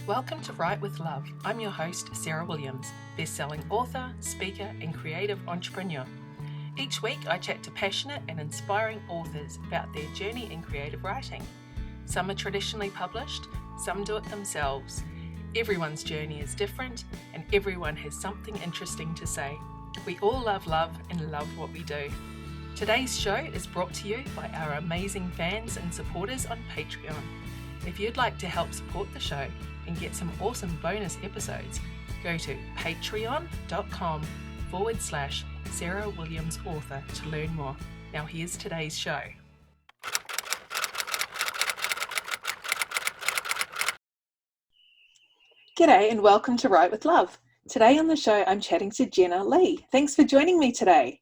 Welcome to Write with Love. I'm your host, Sarah Williams, best-selling author, speaker, and creative entrepreneur. Each week, I chat to passionate and inspiring authors about their journey in creative writing. Some are traditionally published, some do it themselves. Everyone's journey is different, and everyone has something interesting to say. We all love love and love what we do. Today's show is brought to you by our amazing fans and supporters on Patreon. If you'd like to help support the show and get some awesome bonus episodes, go to patreon.com/Sarah Williams Author to learn more. Now here's today's show. G'day and welcome to Write with Love. Today on the show I'm chatting to Jenna Lee. Thanks for joining me today.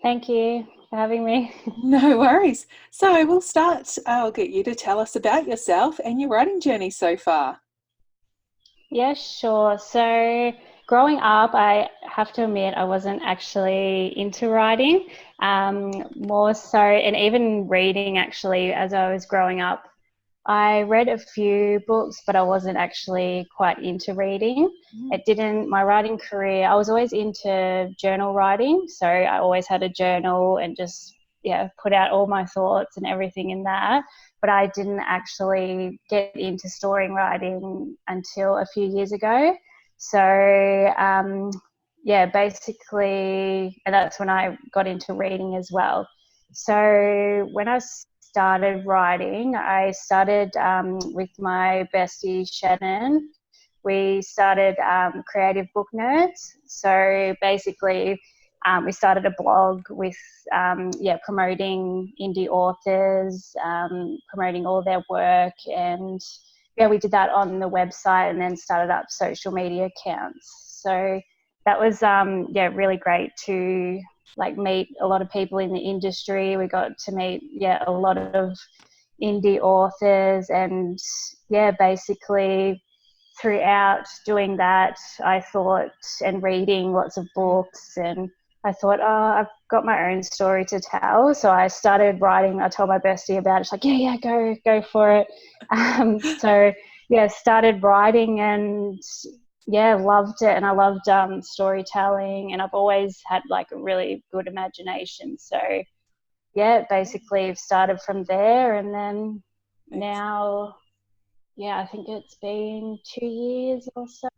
Thank you for having me. No worries. So we'll start. I'll get you to tell us about yourself and your writing journey so far. Yeah, sure. So growing up, I have to admit I wasn't actually into writing, more so, and even reading actually as I was growing up. I read a few books, but I wasn't actually quite into reading. My writing career, I was always into journal writing. So I always had a journal and just, put out all my thoughts and everything in that. But I didn't actually get into story writing until a few years ago. So, basically, and that's when I got into reading as well. So when I started writing, I started with my bestie Shannon. We started Creative Book Nerds. So basically, we started a blog with promoting indie authors, promoting all their work, and we did that on the website and then started up social media accounts. So that was really great to meet a lot of people in the industry. We got to meet a lot of indie authors, and basically throughout doing that I thought, and reading lots of books, and I thought, I've got my own story to tell. So I started writing. I told my bestie about it. She's like, go for it. Started writing and loved it. And I loved storytelling, and I've always had a really good imagination. So basically I've started from there, and then now, I think it's been 2 years or so.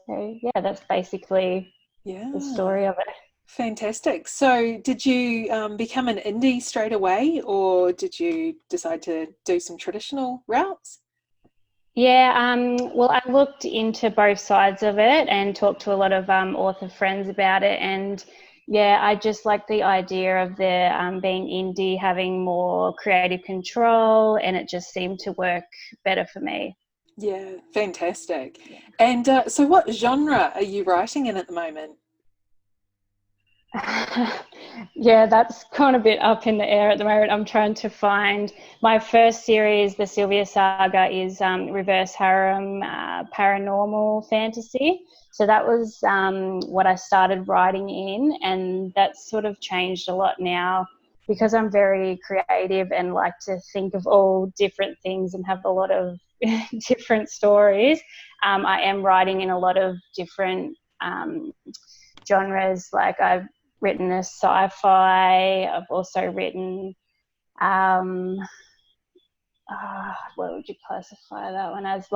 So that's basically the story of it. Fantastic. So did you become an indie straight away, or did you decide to do some traditional routes? Well, I looked into both sides of it and talked to a lot of author friends about it, and I just like the idea of the being indie, having more creative control, and it just seemed to work better for me. Yeah, fantastic. And so what genre are you writing in at the moment? That's kind of a bit up in the air at the moment. I'm trying to find my first series. The Sylvia Saga is reverse harem paranormal fantasy. So that was what I started writing in, and that's sort of changed a lot now because I'm very creative and like to think of all different things and have a lot of different stories. I am writing in a lot of different genres. Like I've written a sci-fi. I've also written, what would you classify that one as?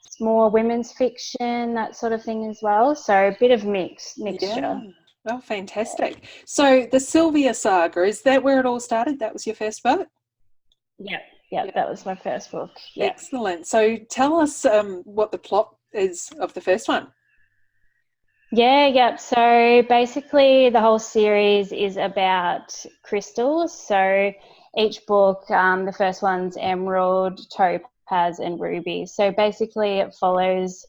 It's more women's fiction, that sort of thing as well. So a bit of mixture. Yeah. Oh, fantastic. So the Sylvia Saga, is that where it all started? That was your first book? Yeah, that was my first book. Yeah. Excellent. So tell us what the plot is of the first one. So basically the whole series is about crystals. So each book, the first one's emerald, topaz and ruby. So basically it follows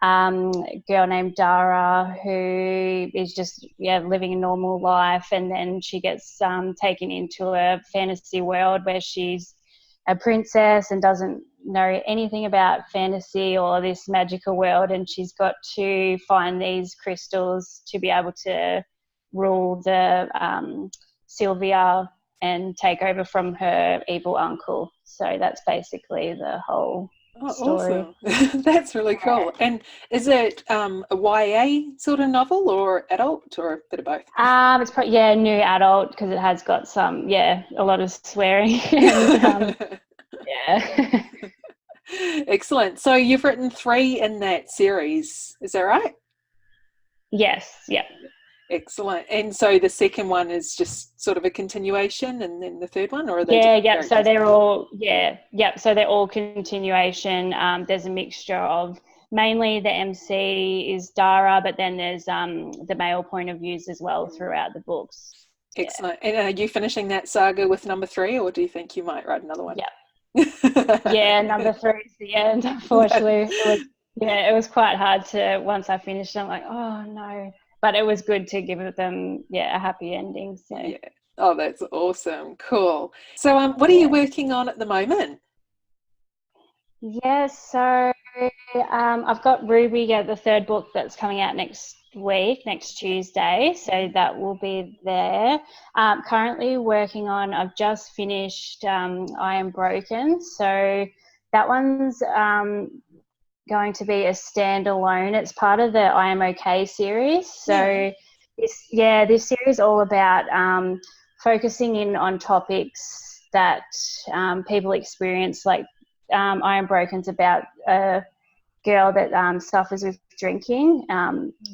a girl named Dara who is just living a normal life, and then she gets taken into a fantasy world where she's a princess and doesn't know anything about fantasy or this magical world, and she's got to find these crystals to be able to rule the Sylvia and take over from her evil uncle. So that's basically the whole the Oh, story. awesome. That's really cool. And is it a YA sort of novel or adult or a bit of both? It's probably, yeah, new adult because it has got some, yeah, a lot of swearing and yeah. Excellent. So you've written 3 in that series, is that right? Yes, yeah. Excellent. And so the second one is just sort of a continuation, and then the third one, or are they Yeah, different yep. So characters? they're all, yeah, yep. So they're all continuation. There's a mixture of mainly the MC is Dara, but then there's the male point of views as well throughout the books. Yeah, Excellent. And are you finishing that saga with number 3, or do you think you might write another one? yeah, yeah. Number 3 is the end. Unfortunately, it was quite hard to once I finished. I'm like, oh no, but it was good to give them, yeah, a happy ending. So Yeah. Oh, that's awesome. Cool. So, what are you yeah. working on at the moment? Yes, so I've got Ruby, yeah, the third book that's coming out next week, next Tuesday. So that will be there. Currently working on, I've just finished I Am Broken. So that one's going to be a standalone. It's part of the I Am Okay series. So this series is all about focusing in on topics that people experience, like I Am Broken's about a girl that suffers with drinking,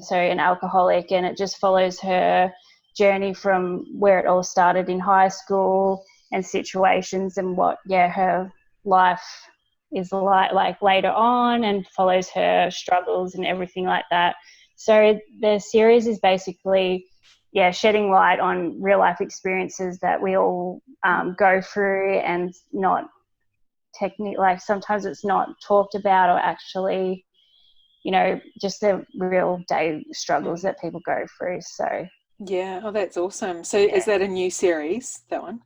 so an alcoholic, and it just follows her journey from where it all started in high school and situations and what, her life is like later on, and follows her struggles and everything like that. So the series is basically, shedding light on real life experiences that we all go through, and not technique, like sometimes it's not talked about, or actually, just the real day struggles that people go through. So Yeah. Oh, that's awesome. So is that a new series, that one?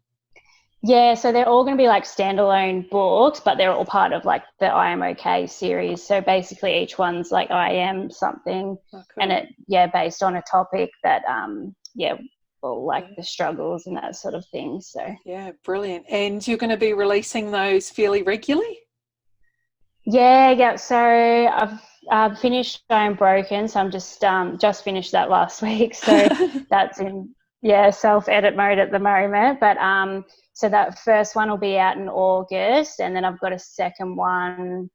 yeah, so they're all going to be like standalone books, but they're all part of like the I Am Okay series. So basically each one's like I am something, Oh, and cool. it, based on a topic that, or like the struggles and that sort of thing. So Yeah, brilliant. And you're going to be releasing those fairly regularly? yeah. So I've finished I Am Broken, so I'm just finished that last week. So that's in self-edit mode at the moment. But so that first one will be out in August, and then I've got a second one.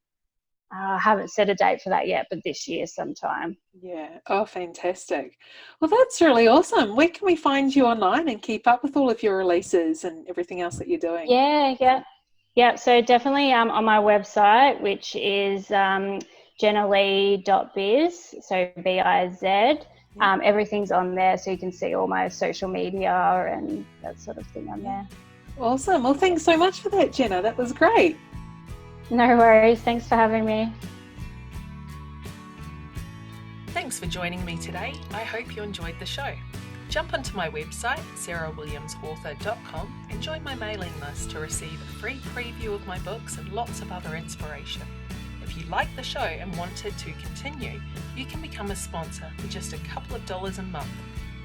I haven't set a date for that yet, but this year sometime. Yeah. Oh, fantastic. Well, that's really awesome. Where can we find you online and keep up with all of your releases and everything else that you're doing? Yeah. So definitely on my website, which is jennalee.biz, so BIZ. Yeah. Everything's on there, so you can see all my social media and that sort of thing on there. Awesome. Well, thanks so much for that, Jenna. That was great. No worries. Thanks for having me. Thanks for joining me today. I hope you enjoyed the show. Jump onto my website, sarahwilliamsauthor.com, and join my mailing list to receive a free preview of my books and lots of other inspiration. If you like the show and wanted to continue, you can become a sponsor for just a couple of dollars a month.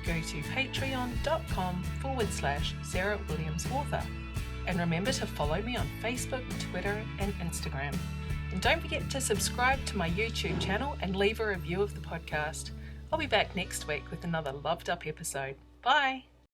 Go to patreon.com/sarahwilliamsauthor. And remember to follow me on Facebook, Twitter, and Instagram. And don't forget to subscribe to my YouTube channel and leave a review of the podcast. I'll be back next week with another loved up episode. Bye!